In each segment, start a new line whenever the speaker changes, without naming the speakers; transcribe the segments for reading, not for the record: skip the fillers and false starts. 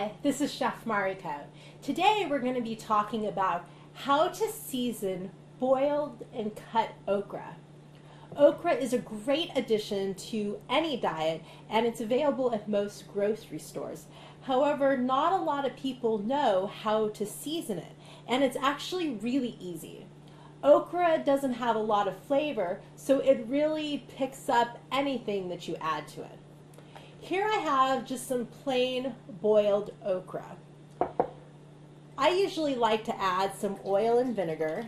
Hi, this is Chef Mariko. Today we're going to be talking about how to season boiled and cut okra. Okra is a great addition to any diet and it's available at most grocery stores. However, not a lot of people know how to season it, and it's actually really easy. Okra doesn't have a lot of flavor, so it really picks up anything that you add to it. Here I have just some plain boiled okra. I usually like to add some oil and vinegar.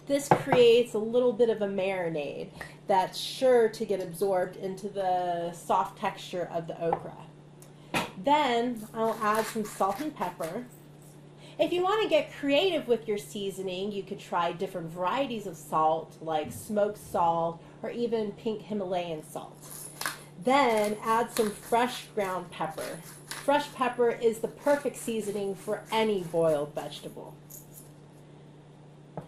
This creates a little bit of a marinade that's sure to get absorbed into the soft texture of the okra. Then I'll add some salt and pepper. If you want to get creative with your seasoning, you could try different varieties of salt like smoked salt or even pink Himalayan salt. Then add some fresh ground pepper. Fresh pepper is the perfect seasoning for any boiled vegetable.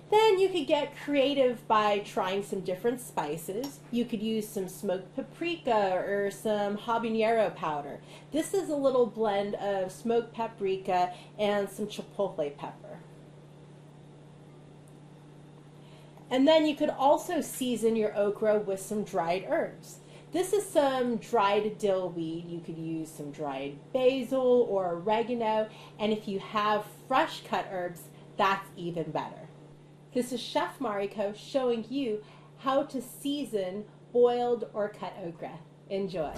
Then you could get creative by trying some different spices. You could use some smoked paprika or some habanero powder. This is a little blend of smoked paprika and some chipotle pepper. And then you could also season your okra with some dried herbs. This is some dried dill weed. You could use some dried basil or oregano, and if you have fresh cut herbs, that's even better. This is Chef Mariko showing you how to season boiled or cut okra. Enjoy.